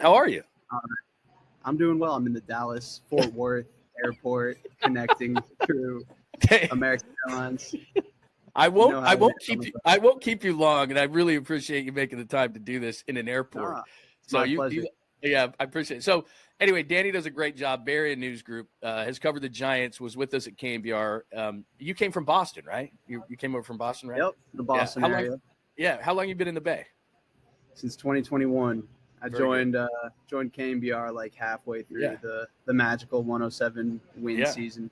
How are you? I'm doing well. I'm in the Dallas Fort Worth airport, connecting through American Airlines. I won't keep you long, and I really appreciate you making the time to do this in an airport. My pleasure. Yeah, I appreciate it. So anyway, Danny does a great job. Barry News Group has covered the Giants. Was with us at 𝐾NBR. You came from Boston, right? You came over from Boston, right? Yep, the Boston area. How long you been in the Bay? Since 2021. I joined 𝐾NBR like halfway through the magical 107 win season.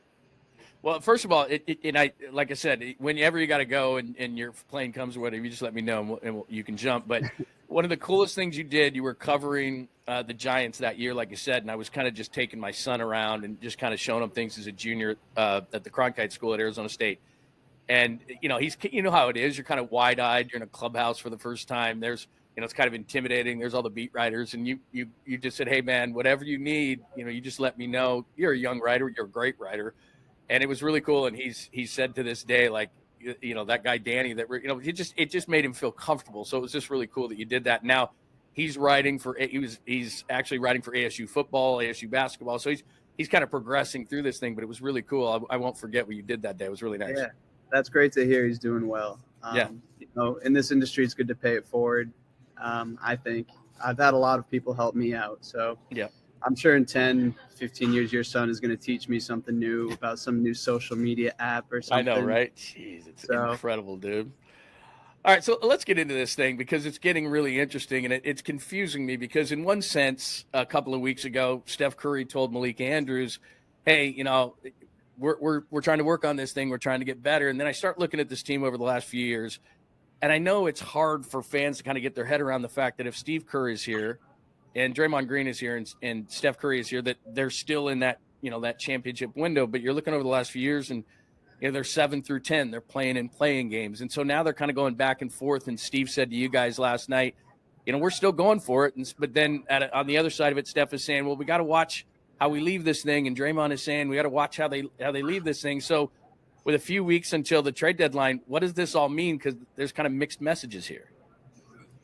Well, first of all, like I said, whenever you got to go and your plane comes or whatever, you just let me know and you can jump. But one of the coolest things you did, you were covering the Giants that year, like you said, and I was kind of just taking my son around and just kind of showing him things as a junior at the Cronkite School at Arizona State. And, you know how it is. You're kind of wide-eyed. You're in a clubhouse for the first time. It's kind of intimidating. There's all the beat writers, and you just said, hey, man, whatever you need, you just let me know. You're a young writer. You're a great writer. And it was really cool. And he said to this day, like, that guy, Danny, that, it just made him feel comfortable. So it was just really cool that you did that. Now he's actually writing for ASU football, ASU basketball. So he's kind of progressing through this thing, but it was really cool. I won't forget what you did that day. It was really nice. Yeah, that's great to hear. He's doing well. In this industry, it's good to pay it forward. I think I've had a lot of people help me out. So I'm sure in 10, 15 years, your son is going to teach me something new about some new social media app or something. I know, right? Jeez, it's incredible, dude. All right, so let's get into this thing because it's getting really interesting, and it's confusing me because in one sense, a couple of weeks ago, Steph Curry told Malik Andrews, hey, we're trying to work on this thing. We're trying to get better. And then I start looking at this team over the last few years, and I know it's hard for fans to kind of get their head around the fact that if Steve Kerr is here and Draymond Green is here and Steph Curry is here, that they're still in that, that championship window. But you're looking over the last few years and, they're 7 through 10. They're playing games. And so now they're kind of going back and forth. And Steve said to you guys last night, we're still going for it. But then on the other side of it, Steph is saying, well, we got to watch how we leave this thing. And Draymond is saying we got to watch how they leave this thing. So with a few weeks until the trade deadline, what does this all mean? Because there's kind of mixed messages here.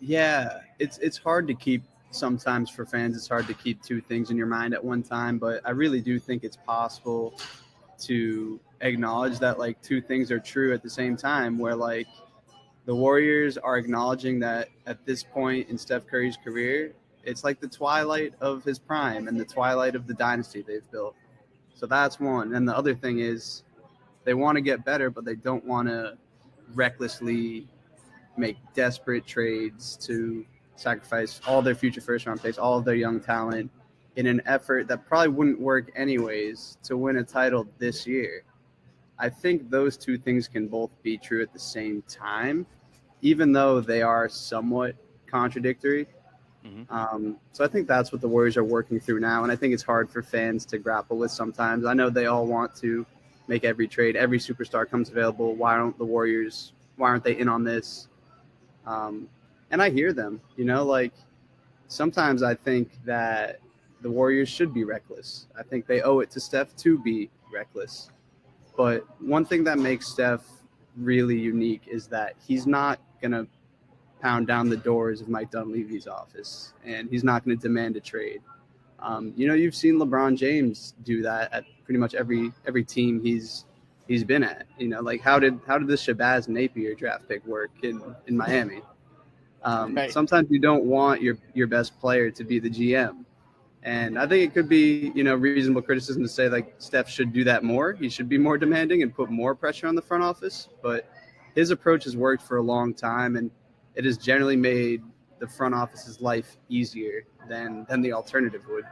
Yeah, it's hard to keep. Sometimes for fans, it's hard to keep two things in your mind at one time, but I really do think it's possible to acknowledge that like two things are true at the same time, where like the Warriors are acknowledging that at this point in Steph Curry's career, it's like the twilight of his prime and the twilight of the dynasty they've built. So that's one. And the other thing is they want to get better, but they don't want to recklessly make desperate trades to sacrifice all their future first-round picks, all of their young talent in an effort that probably wouldn't work anyways to win a title this year. I think those two things can both be true at the same time, even though they are somewhat contradictory. So I think that's what the Warriors are working through now, and I think it's hard for fans to grapple with sometimes. I know they all want to make every trade, every superstar comes available. Why aren't they in on this? And I hear them, like sometimes I think that the Warriors should be reckless. I think they owe it to Steph to be reckless. But one thing that makes Steph really unique is that he's not going to pound down the doors of Mike Dunleavy's office, and he's not going to demand a trade. You've seen LeBron James do that at pretty much every team he's been at. Like how did the Shabazz Napier draft pick work in Miami? Right. Sometimes you don't want your best player to be the GM. And I think it could be, reasonable criticism to say like Steph should do that more. He should be more demanding and put more pressure on the front office. But his approach has worked for a long time, and it has generally made the front office's life easier than the alternative would.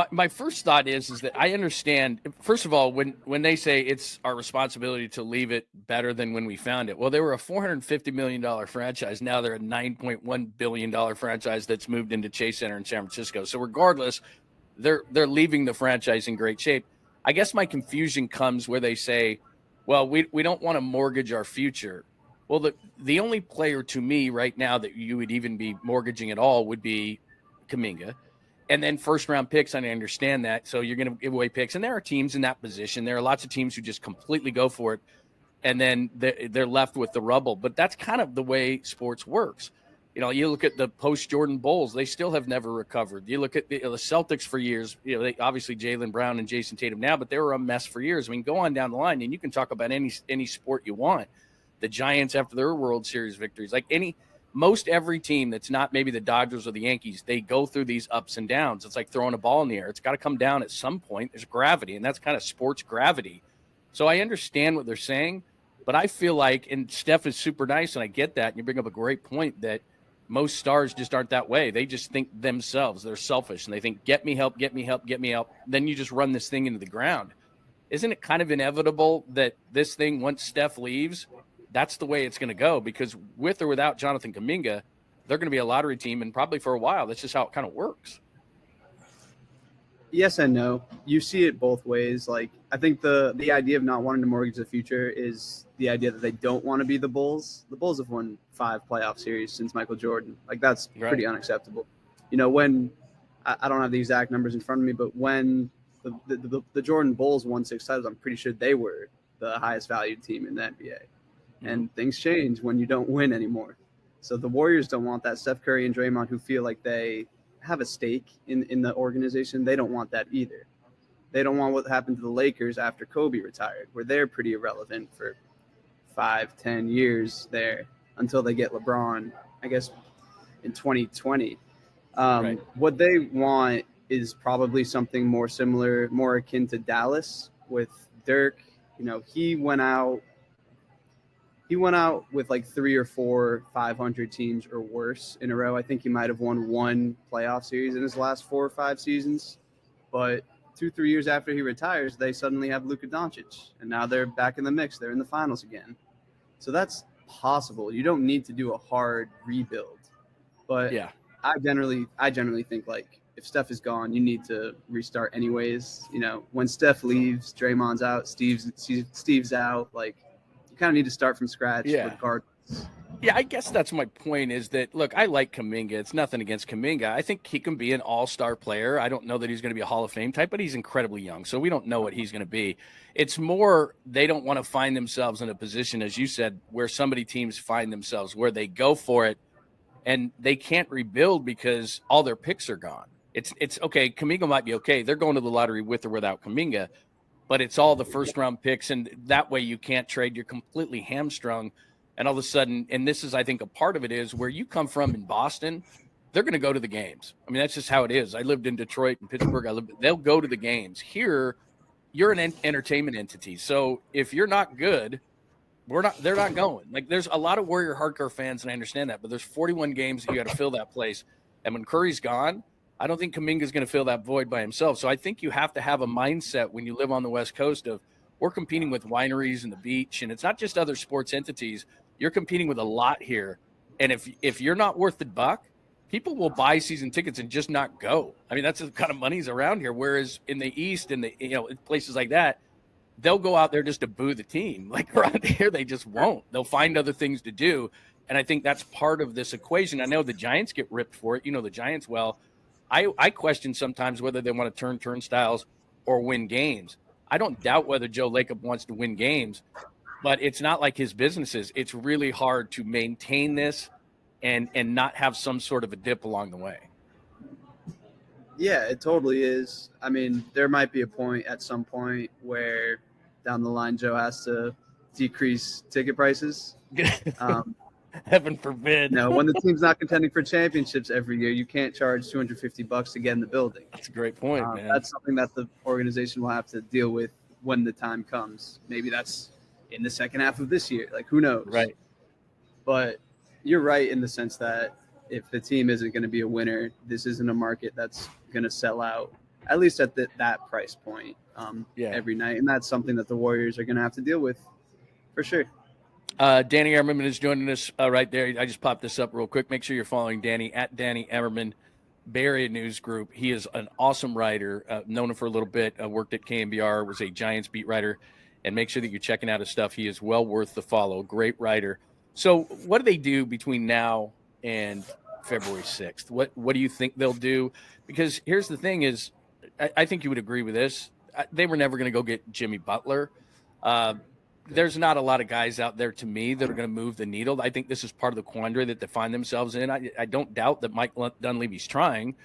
My first thought is that I understand, first of all, when they say it's our responsibility to leave it better than when we found it. Well, they were a $450 million franchise. Now they're a $9.1 billion franchise that's moved into Chase Center in San Francisco. So regardless, they're leaving the franchise in great shape. I guess my confusion comes where they say, well, we don't want to mortgage our future. Well, the only player to me right now that you would even be mortgaging at all would be Kuminga. And then first-round picks, I understand that. So you're going to give away picks. And there are teams in that position. There are lots of teams who just completely go for it, and then they're left with the rubble. But that's kind of the way sports works. You look at the post-Jordan Bulls; they still have never recovered. You look at the Celtics for years. They obviously Jaylen Brown and Jason Tatum now, but they were a mess for years. I mean, go on down the line, and you can talk about any sport you want. The Giants after their World Series victories, like most every team that's not maybe the Dodgers or the Yankees, they go through these ups and downs. It's like throwing a ball in the air. It's got to come down at some point. There's gravity, and that's kind of sports gravity. So I understand what they're saying, but I feel like, and Steph is super nice, and I get that, and you bring up a great point that most stars just aren't that way. They just think themselves. They're selfish, and they think, get me help, get me help, get me help. Then you just run this thing into the ground. Isn't it kind of inevitable that this thing, once Steph leaves, that's the way it's going to go? Because with or without Jonathan Kuminga, they're going to be a lottery team, and probably for a while. That's just how it kind of works. Yes and no. You see it both ways. Like, I think the idea of not wanting to mortgage the future is the idea that they don't want to be the Bulls. The Bulls have won 5 playoff series since Michael Jordan. Like, that's pretty unacceptable. When I don't have the exact numbers in front of me, but when the Jordan Bulls won 6 titles, I'm pretty sure they were the highest valued team in the NBA. And things change when you don't win anymore. So the Warriors don't want that. Steph Curry and Draymond, who feel like they have a stake in the organization, they don't want that either. They don't want what happened to the Lakers after Kobe retired, where they're pretty irrelevant for 5-10 years there until they get LeBron, I guess, in 2020. What they want is probably something more similar, more akin to Dallas with Dirk. He went out with like 3 or 4 500 teams or worse in a row. I think he might have won 1 playoff series in his last 4 or 5 seasons. But 2-3 years after he retires, they suddenly have Luka Doncic, and now they're back in the mix. They're in the finals again. So that's possible. You don't need to do a hard rebuild. But yeah, I generally think, like, if Steph is gone, you need to restart anyways. When Steph leaves, Draymond's out, Steve's out, like, you kind of need to start from scratch regardless. Yeah, I guess that's my point is that, look, I like Kuminga. It's nothing against Kuminga. I think he can be an all-star player. I don't know that he's going to be a Hall of Fame type, but he's incredibly young, so we don't know what he's going to be. It's more they don't want to find themselves in a position, as you said, where teams find themselves, where they go for it, and they can't rebuild because all their picks are gone. It's okay, Kuminga might be okay. They're going to the lottery with or without Kuminga, but it's all the first-round picks, and that way you can't trade. You're completely hamstrung. And all of a sudden, and this is, I think, a part of it is where you come from in Boston, they're going to go to the games. I mean, that's just how it is. I lived in Detroit and Pittsburgh. They'll go to the games. Here, you're an entertainment entity. So if you're not good, they're not going. Like, there's a lot of Warrior hardcore fans, and I understand that, but there's 41 games that you got to fill that place. And when Curry's gone, I don't think Kuminga's going to fill that void by himself. So I think you have to have a mindset when you live on the West Coast of, we're competing with wineries and the beach, and it's not just other sports entities. You're competing with a lot here. And if you're not worth the buck, people will buy season tickets and just not go. I mean, that's the kind of money's around here. Whereas in the East and in places like that, they'll go out there just to boo the team. Like around here, they just won't. They'll find other things to do. And I think that's part of this equation. I know the Giants get ripped for it. The Giants, well, I question sometimes whether they want to turn turnstiles or win games. I don't doubt whether Joe Lacob wants to win games, but it's not like his businesses. It's really hard to maintain this and not have some sort of a dip along the way. Yeah, it totally is. I mean, there might be a point at some point where down the line Joe has to decrease ticket prices. Heaven forbid. No, when the team's not contending for championships every year, you can't charge $250 to get in the building. That's a great point, man. That's something that the organization will have to deal with when the time comes. Maybe that's in the second half of this year. Like, who knows? Right. But you're right in the sense that if the team isn't going to be a winner, this isn't a market that's going to sell out, at least at that price point every night. And that's something that the Warriors are going to have to deal with for sure. Danny Emerman is joining us right there. I just popped this up real quick. Make sure you're following Danny at Danny Emerman, Bay Area News Group. He is an awesome writer. Known him for a little bit. Worked at KNBR, was a Giants beat writer. And make sure that you're checking out his stuff. He is well worth the follow. Great writer. So what do they do between now and February 6th? What do you think they'll do? Because here's the thing is, I think you would agree with this. They were never going to go get Jimmy Butler. there's not a lot of guys out there to me that are going to move the needle. I think this is part of the quandary that they find themselves in. I don't doubt that Mike Dunleavy's trying,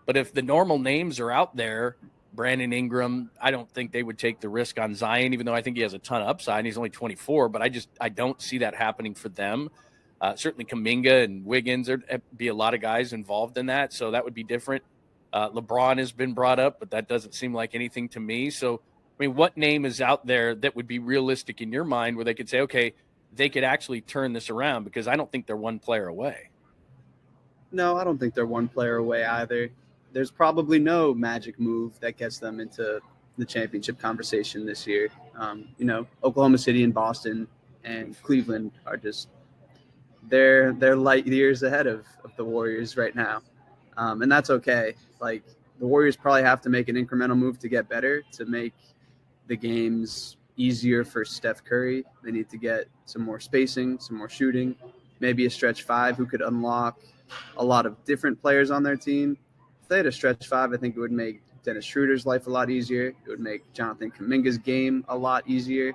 but if the normal names are out there, Brandon Ingram, I don't think they would take the risk on Zion, even though I think he has a ton of upside and he's only 24, but I don't see that happening for them. Certainly Kuminga and Wiggins, there'd be a lot of guys involved in that, so that would be different. LeBron has been brought up, but that doesn't seem like anything to me. So, I mean, what name is out there that would be realistic in your mind where they could say, okay, they could actually turn this around? Because I don't think they're one player away. No, I don't think they're one player away either. There's probably no magic move that gets them into the championship conversation this year. Oklahoma City and Boston and Cleveland are just they're light years ahead of the Warriors right now. And that's okay. Like, the Warriors probably have to make an incremental move to get better, to make the games easier for Steph Curry. They need to get some more spacing, some more shooting, maybe a stretch five who could unlock a lot of different players on their team. If they had a stretch five, I think it would make Dennis Schroeder's life a lot easier. It would make Jonathan Kuminga's game a lot easier.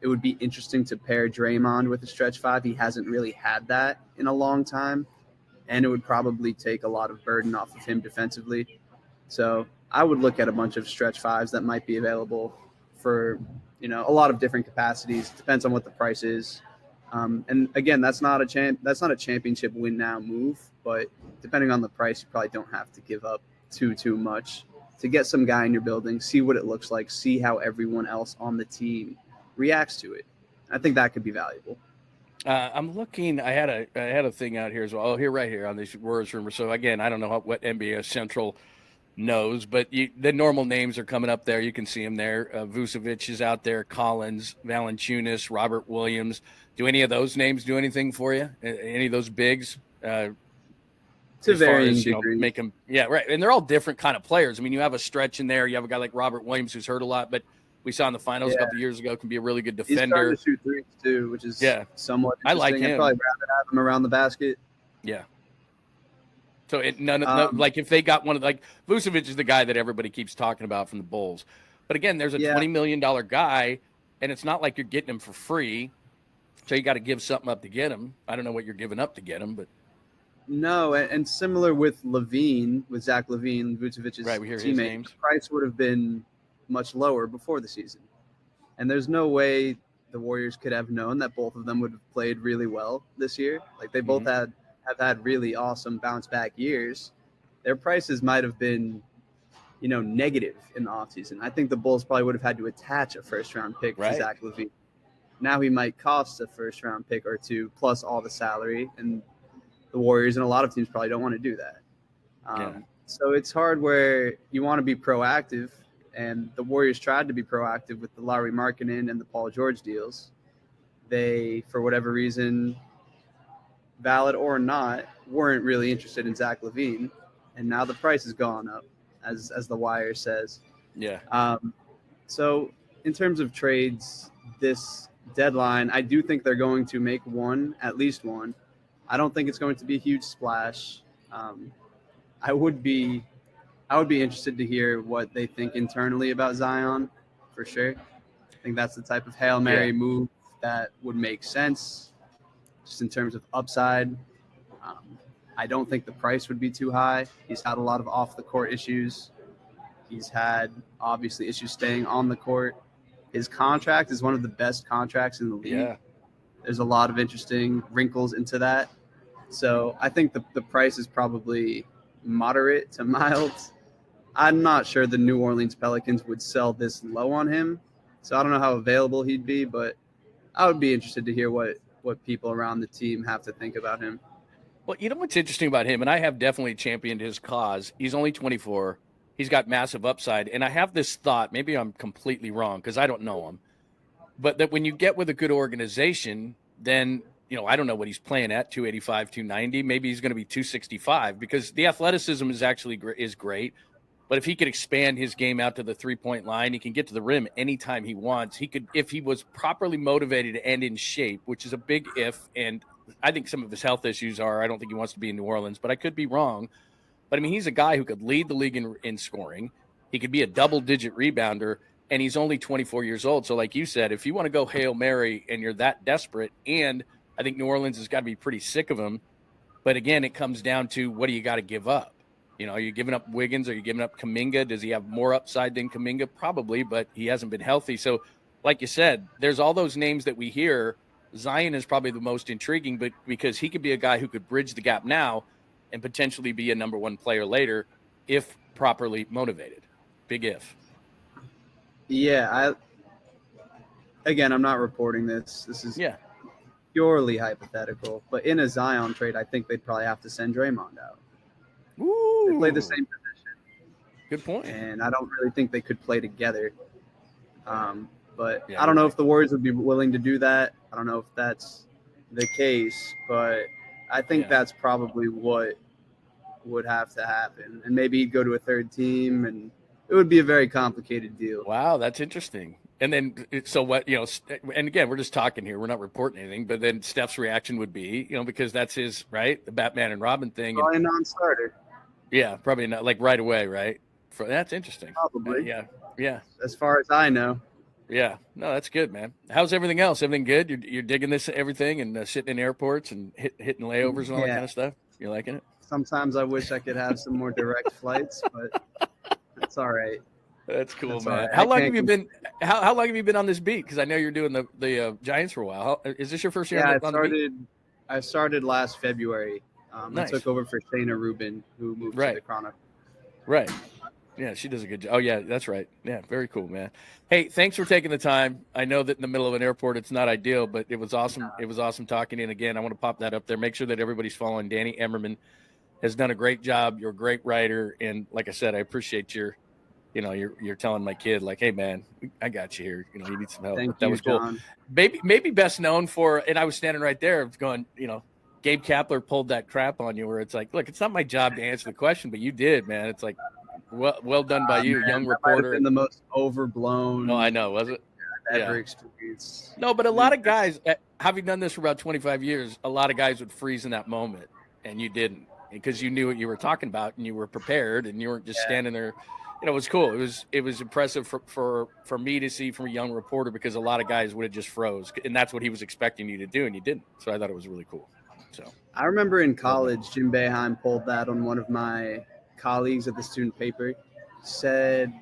It would be interesting to pair Draymond with a stretch five. He hasn't really had that in a long time, and it would probably take a lot of burden off of him defensively. So I would look at a bunch of stretch fives that might be available for, a lot of different capacities. Depends on what the price is. And again, that's not a championship win now move, but depending on the price, you probably don't have to give up too much to get some guy in your building, see what it looks like, see how everyone else on the team reacts to it. I think that could be valuable. I'm looking. I had a thing out here as well. Oh, right here on these Warriors rumors. So again, I don't know what NBA Central knows, but the normal names are coming up there. You can see them there. Vucevic is out there. Collins, Valanciunas, Robert Williams. Do any of those names do anything for you? Any of those bigs? To varying degrees. Make them, yeah, right. And they're all different kind of players. I mean, you have a stretch in there. You have a guy like Robert Williams who's hurt a lot, but we saw in the finals a couple of years ago can be a really good defender. He's starting to shoot threes too, which is somewhat interesting. I like him. I'd probably rather have him around the basket. Yeah. So like if they got one of Vucevic is the guy that everybody keeps talking about from the Bulls, but again, there's a $20 million guy, and it's not like you're getting him for free, so you got to give something up to get him. I don't know what you're giving up to get him, but no, and similar with Zach LaVine, Vucevic's teammate, the price would have been much lower before the season, and there's no way the Warriors could have known that both of them would have played really well this year. Like, they both have had really awesome bounce back years. Their prices might have been, negative in the offseason. I think the Bulls probably would have had to attach a first round pick to Zach LaVine. Now he might cost a first round pick or two plus all the salary, and the Warriors and a lot of teams probably don't want to do that. So it's hard where you want to be proactive, and the Warriors tried to be proactive with the Lauri Markkanen and the Paul George deals. They, for whatever reason, valid or not, weren't really interested in Zach LaVine, and now the price has gone up, as the Wire says. Yeah. So in terms of trades, this deadline, I do think they're going to make at least one. I don't think it's going to be a huge splash. I would be interested to hear what they think internally about Zion, for sure. I think that's the type of Hail Mary move that would make sense, just in terms of upside. I don't think the price would be too high. He's had a lot of off-the-court issues. He's had, obviously, issues staying on the court. His contract is one of the best contracts in the league. Yeah. There's a lot of interesting wrinkles into that. So I think the price is probably moderate to mild. I'm not sure the New Orleans Pelicans would sell this low on him. So I don't know how available he'd be, but I would be interested to hear what people around the team have to think about him. Well, you know what's interesting about him, and I have definitely championed his cause. He's only 24. He's got massive upside. And I have this thought, maybe I'm completely wrong because I don't know him, but that when you get with a good organization, then, I don't know what he's playing at, 285, 290. Maybe he's going to be 265 because the athleticism is great. But if he could expand his game out to the three-point line, he can get to the rim anytime he wants. He could, if he was properly motivated and in shape, which is a big if, and I think some of his health issues I don't think he wants to be in New Orleans, but I could be wrong. But, I mean, he's a guy who could lead the league in scoring. He could be a double-digit rebounder. and he's only 24 years old. So like you said, if you want to go Hail Mary and you're that desperate, and I think New Orleans has got to be pretty sick of him. But again, it comes down to, what do you got to give up? You know, are you giving up Wiggins? Are you giving up Kuminga? Does he have more upside than Kuminga? Probably, but he hasn't been healthy. So like you said, there's all those names that we hear. Zion is probably the most intriguing, but because he could be a guy who could bridge the gap now and potentially be a number one player later if properly motivated. Big if. Yeah, I'm not reporting this. This is purely hypothetical. But in a Zion trade, I think they'd probably have to send Draymond out. Ooh. They play the same position. Good point. And I don't really think they could play together. But I don't know if the Warriors would be willing to do that. I don't know if that's the case, but I think that's probably what would have to happen. And maybe he'd go to a third team, and it would be a very complicated deal. Wow, that's interesting. And then, so what, and again, we're just talking here. We're not reporting anything, but then Steph's reaction would be, because that's his, right? The Batman and Robin thing. Probably a non-starter. Yeah, probably not, like right away, right? That's interesting. Probably. Yeah. As far as I know. Yeah. No, that's good, man. How's everything else? Everything good? You're digging this, everything, and sitting in airports and hitting layovers and all that kind of stuff? You're liking it? Sometimes I wish I could have some more direct flights, but it's all right. That's cool, man. Right. How long have you been? How long have you been on this beat? Because I know you're doing the Giants for a while. Is this your first year? Yeah, I started last February. Nice. I took over for Shayna Rubin, who moved to the Chronicle. Right. Yeah, she does a good job. Oh, yeah, that's right. Yeah, very cool, man. Hey, thanks for taking the time. I know that in the middle of an airport, it's not ideal, but it was awesome. It was awesome talking. And again, I want to pop that up there. Make sure that everybody's following Danny Emerman. Has done a great job. You're a great writer, and like I said, I appreciate you're telling my kid, like, hey man, I got you here. You need some help. That was cool. John. Maybe best known for, and I was standing right there going, Gabe Kapler pulled that crap on you where it's like, look, it's not my job to answer the question, but you did, man. It's like, well done by you, man, young that reporter. Might have been the most overblown. No, I know, was it? Ever experienced. No, but a lot of guys, having done this for about 25 years, a lot of guys would freeze in that moment, and you didn't, because you knew what you were talking about and you were prepared and you weren't just standing there. It was cool. It was impressive for me to see from a young reporter, because a lot of guys would have just froze, and that's what he was expecting you to do, and you didn't. So I thought it was really cool. So I remember in college, Jim Boeheim pulled that on one of my colleagues at the student paper. Said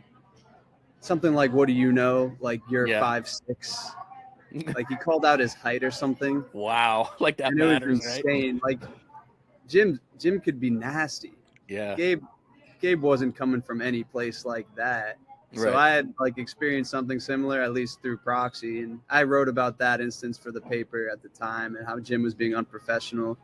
something like, "What do you know? Like you're 5'6". Like he called out his height or something. Wow, like that and matters, it was insane. Right? Like Jim could be nasty. Yeah. Gabe wasn't coming from any place like that. So I had experienced something similar, at least through proxy. And I wrote about that instance for the paper at the time and how Jim was being unprofessional.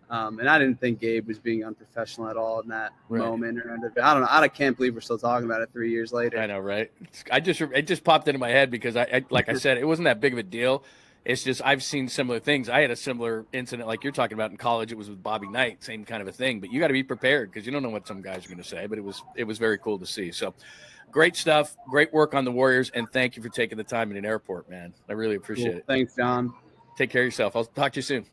And I didn't think Gabe was being unprofessional at all in that moment. I don't know. I can't believe we're still talking about it 3 years later. I know, right? It just popped into my head because I like I said, it wasn't that big of a deal. It's just I've seen similar things. I had a similar incident like you're talking about in college. It was with Bobby Knight, same kind of a thing. But you got to be prepared because you don't know what some guys are going to say. But it was very cool to see. So great stuff. Great work on the Warriors. And thank you for taking the time in an airport, man. I really appreciate it. Thanks, John. Take care of yourself. I'll talk to you soon.